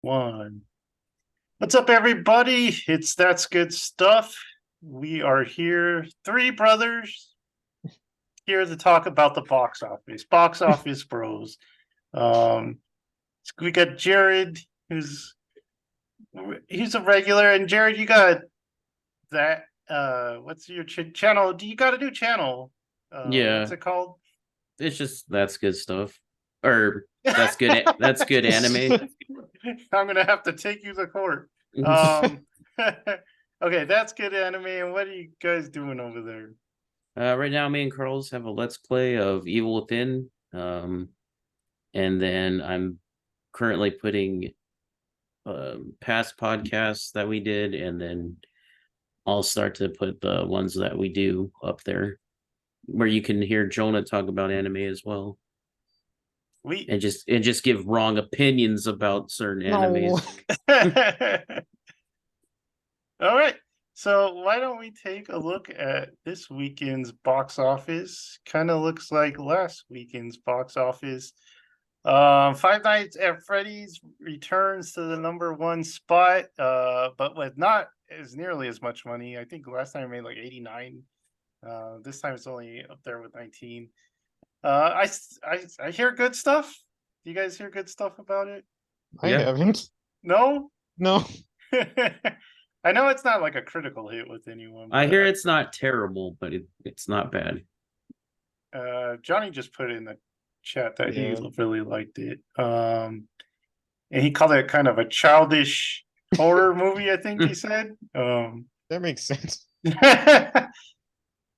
1. What's up, everybody? It's That's Good Stuff. We are here, three brothers, here to talk about the box office. Box office bros. Um, we got Jared, he's a regular, and Jared, you got that. What's your channel? Do you got a new channel? What's Yeah, it called? it's just that's good stuff. Or that's good. That's good anime. I'm gonna have to take you to court. Um, okay, that's good anime. And what are you guys doing over there? Right now, me and Carlos have a let's play of Evil Within. And then I'm currently putting past podcasts that we did, and then I'll start to put the ones that we do up there, where you can hear Jonah talk about anime as well, We and just give wrong opinions about certain No. animes. All right. So why don't we take a look at this weekend's box office? Kind of looks like last weekend's box office. Five Nights at Freddy's returns to the #1 spot, but with not as nearly as much money. I think last time it made like 89. This time it's only up there with 19. I hear good stuff. Do you guys hear good stuff about it? I Yeah. haven't. No? No. I know it's not like a critical hit with anyone, I but hear it's not terrible, but it's not bad. Johnny just put in the chat that he Yeah. really liked it. And he called it kind of a childish horror movie, I think he said. That makes sense.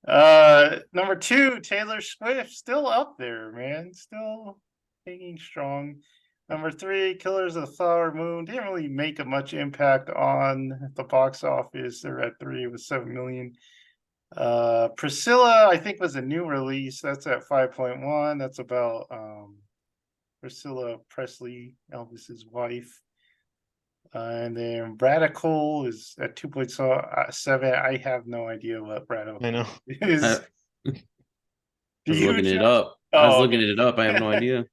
Number 2, Taylor Swift, still up there, man. Still hanging strong. Number 3, Killers of the Flower Moon. Didn't really make a much impact on the box office. They're at 3 with 7 million. Priscilla, I think, was a new release. That's at 5.1. That's about Priscilla Presley, Elvis's wife. And then Radical is at 2.7. I have no idea what Radical I know. is. I, I Do was you, looking it Josh? up. I was Oh, looking okay. it up. I have no idea.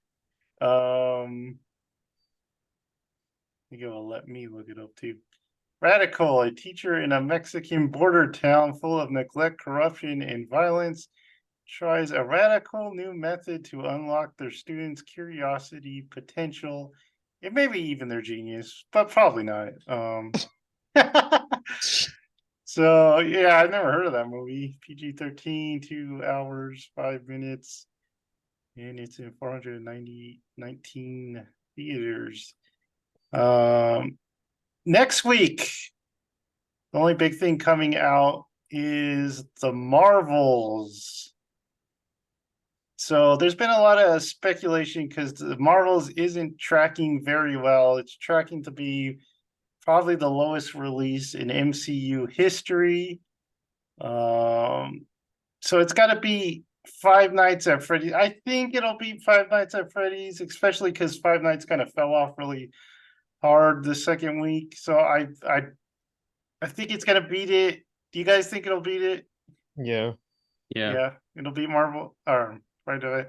You will let me look it up too. Radical, a teacher in a Mexican border town full of neglect, corruption, and violence, tries a radical new method to unlock their students' curiosity, potential, and maybe even their genius, but probably not. So yeah, I've never heard of that movie. PG-13, 2 hours, 5 minutes, and it's in 419 theaters. Next week, the only big thing coming out is the Marvels. So there's been a lot of speculation because the Marvels isn't tracking very well. It's tracking to be probably the lowest release in MCU history. So it's got to be Five Nights at Freddy's. I think it'll be Five Nights at Freddy's, especially because Five Nights kind of fell off really hard the second week. So I think it's gonna beat it. Do you guys think it'll beat it? Yeah. Yeah. Yeah, it'll beat Marvel or right away.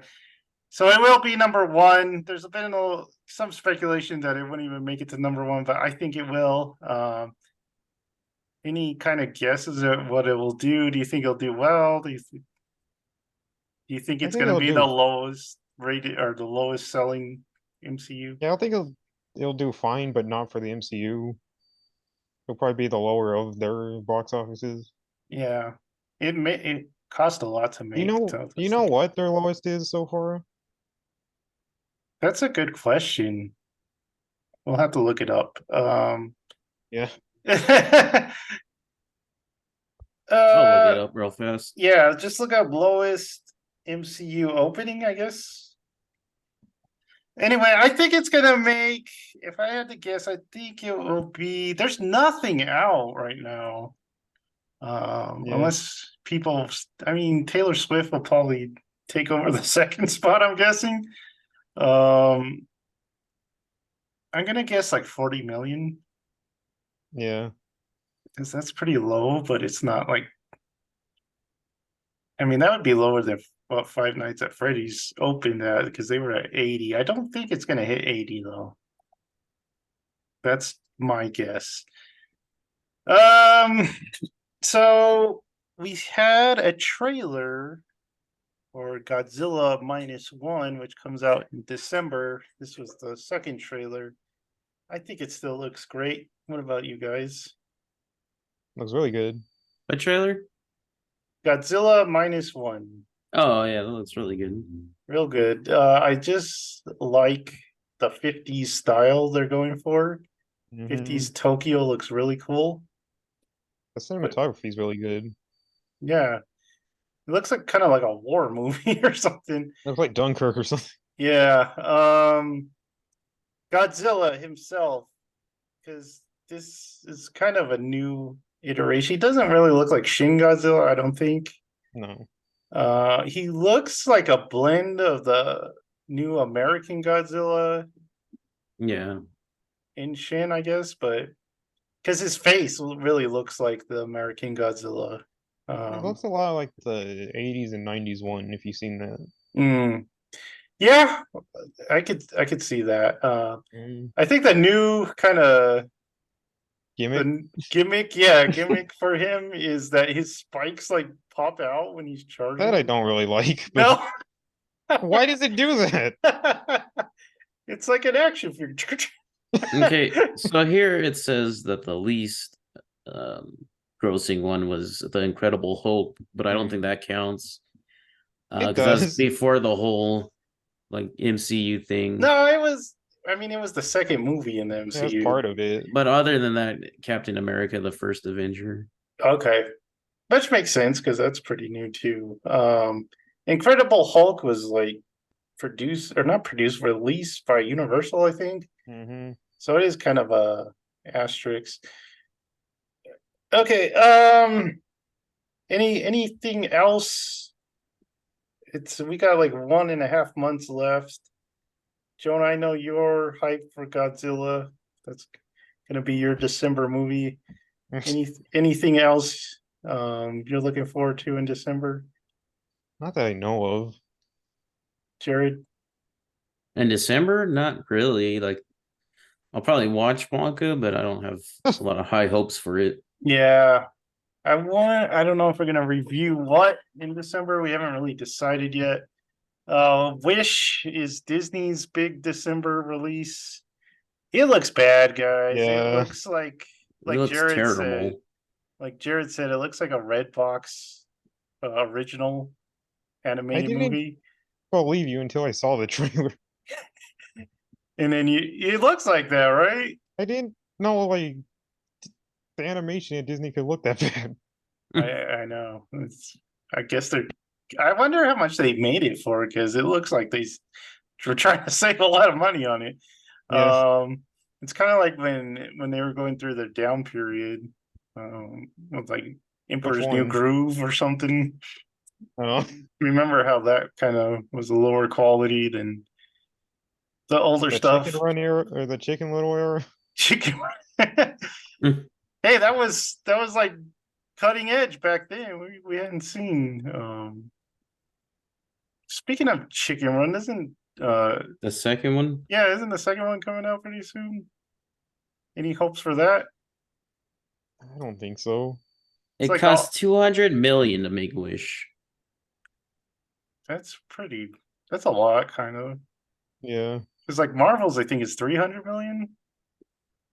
So it will be #1. There's been some speculation that it wouldn't even make it to #1, but I think it will. Any kind of guesses at what it will do? Do you think it'll do well? Do you think I it's think gonna it'll be the do. lowest rated or the lowest selling MCU? Yeah, I think it'll do fine, but not for the MCU. It'll probably be the lower of their box offices. Yeah, it cost a lot to Do you make. know So do you know what their lowest is so far? that's a good question. We'll have to look it up. Yeah. I'll look it uh, up real fast. yeah, just look up lowest MCU opening, I guess. Anyway, I think it's gonna make. If I had to guess, I think it will be. There's nothing out right now, Yeah. unless people. I mean, Taylor Swift will probably take over the second spot. I'm guessing. Um, I'm gonna guess like 40 million Yeah. because that's pretty low, but it's not like. I mean, that would be lower than what Five Nights at Freddy's opened at because they were at 80. I don't think it's gonna hit 80 though. That's my guess. Um, so we had a trailer for Godzilla -1, which comes out in December. This was the second trailer. I think it still looks great. What about you guys? Looks really good. What trailer? Godzilla -1. Oh yeah, that looks really good. Real good. I just like the 50s style they're going for. 50s Tokyo looks really cool. The cinematography is really good. Yeah. It looks like kind of like a war movie or something. Looks like Dunkirk or something. Yeah. Godzilla himself, because this is kind of a new iteration. He doesn't really look like Shin Godzilla, I don't think. No. He looks like a blend of the new American Godzilla Yeah. in Shin, I guess, but because his face really looks like the American Godzilla. It looks a lot like the 80s and 90s one, if you've seen that. Yeah, I could see that. Mm. I think the new kind of Gimmick? gimmick for him is that his spikes like pop out when he's charging. That I don't really like, but No. why does it do that? It's like an action figure. Okay, so here it says that the least grossing one was the Incredible Hulk, but I don't think that counts. It Because that's does. before the whole like MCU thing. No, it was. I mean, it was the second movie in the Yeah, that's MCU. part of it. But other than that, Captain America, the first Avenger. Okay, which makes sense because that's pretty new too. Incredible Hulk was like produced or not produced, released by Universal, I think. Mm-hmm. So it is kind of a asterisk. Okay. Anything else? We got like 1.5 months left. Jonah, I know you're hyped for Godzilla. That's gonna be your December movie. Anything else you're looking forward to in December? Not that I know of. Jared? In December, not really. Like I'll probably watch Wonka, but I don't have a lot of high hopes for it. Yeah. I don't know if we're gonna review what in December. We haven't really decided yet. Wish is Disney's big December release. It looks bad, guys. It Yeah. looks like It looks Jared said. terrible. Like Jared said, it looks like a Redbox original I animated didn't movie. believe you until I saw the trailer. And then it looks like that, right? I didn't know like the animation at Disney could look that bad. I know. I guess I wonder how much they made it for because it looks like they were trying to save a lot of money on it. Yeah. It's kind of like when they were going through their down period, with like Which Emperor's New one? Groove or something. Oh, Remember how that kind of was a lower quality than the older the stuff? Chicken Run era or the Chicken Little era? Chicken. Hey, that was like cutting edge back then. We hadn't seen. Speaking of Chicken Run, isn't The second one? yeah, isn't the second one coming out pretty soon? Any hopes for that? I don't think so. It like costs 200 million to make Wish. That's a lot, kind of. Yeah. It's like Marvel's, I think, is 300 million.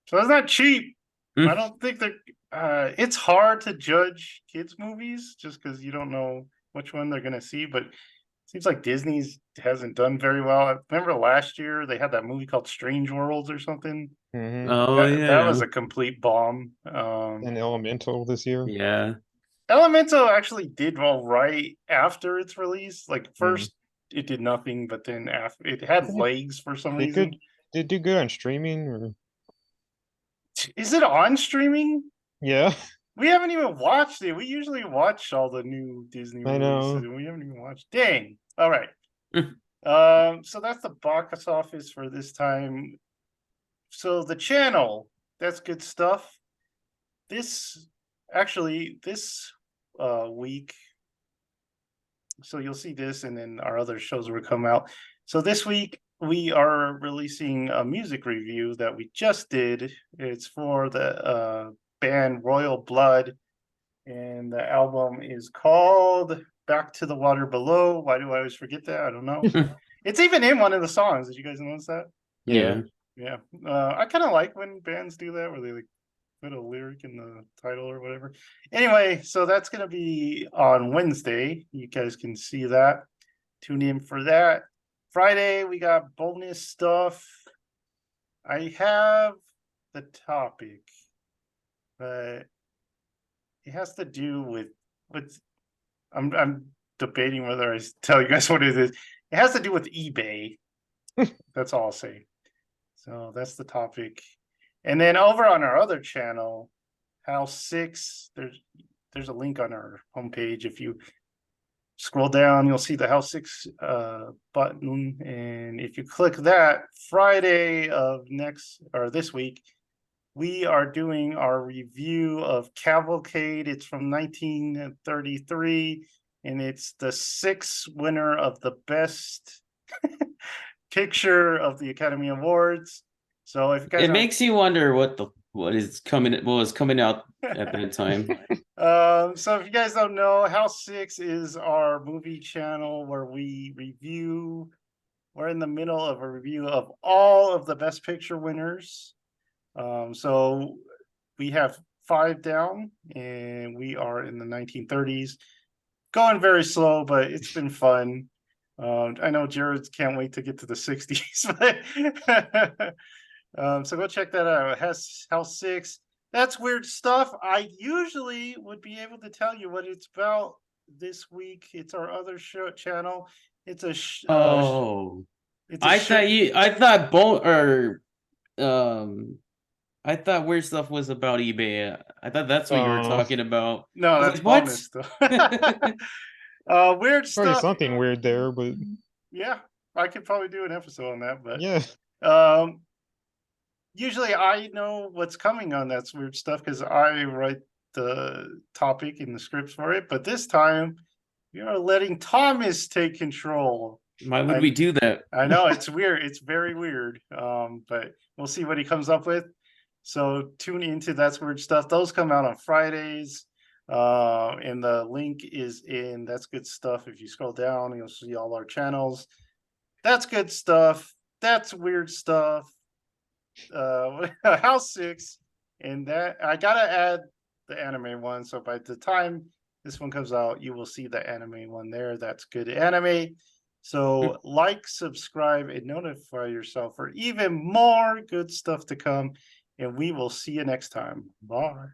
So that's not cheap. I don't think that it's hard to judge kids' movies just because you don't know which one they're gonna see, but it seems like Disney's hasn't done very well. I remember last year they had that movie called Strange Worlds or something. Mm-hmm. Oh That was yeah. a complete bomb. And Elemental this year. Yeah. Elemental actually did all right after its release. Like first it did nothing, but then after it had legs for some reason. Did it do good on streaming or Is it on streaming? yeah? We haven't even watched it. We usually watch all the new Disney I movies, know. and we haven't even watched. Dang. All right. So that's the box office for this time. So the channel, that's good stuff. This week, so you'll see this, and then our other shows will come out. So this week, we are releasing a music review that we just did. It's for the band Royal Blood, and the album is called Back to the Water Below. Why do I always forget that? I don't know. It's even in one of the songs. Did you guys notice that? Yeah. Yeah. I kind of like when bands do that, where they like put a lyric in the title or whatever. Anyway, so that's going to be on Wednesday. You guys can see that. Tune in for that. Friday, we got bonus stuff. I have the topic, but it has to do with I'm debating whether I tell you guys what it is. It has to do with eBay. That's all I'll say. So that's the topic. And then over on our other channel, House 6, there's a link on our homepage. If you scroll down, you'll see the House 6 button. And if you click that, Friday of this week, we are doing our review of Cavalcade. It's from 1933, and it's the sixth winner of the best picture of the Academy Awards. So if you guys It makes you wonder what was coming out at that time. So if you guys don't know, House 6 is our movie channel where we review. We're in the middle of a review of all of the Best Picture winners. So we have 5 down, and we are in the 1930s. Going very slow, but it's been fun. I know Jared can't wait to get to the 60s. So go check that out. It has House 6. That's weird stuff. I usually would be able to tell you what it's about this week. It's our other show channel. It's a I thought weird stuff was about eBay. I thought that's what you were talking about. No, that's like, bonus stuff. Weird Probably stuff. something weird there, but Yeah, I could probably do an episode on that, but yeah. Usually I know what's coming on that's weird stuff because I write the topic and the scripts for it. But this time, we are letting Thomas take control. Why would we do that? I know it's weird. It's very weird. But we'll see what he comes up with. So tune into That's Weird Stuff. Those come out on Fridays. And the link is in That's Good Stuff. If you scroll down, you'll see all our channels. That's Good Stuff. That's Weird Stuff. House 6, and that I gotta add the anime one. So by the time this one comes out, you will see the anime one there. That's Good Anime. So like, subscribe, and notify yourself for even more good stuff to come. And we will see you next time. Bye.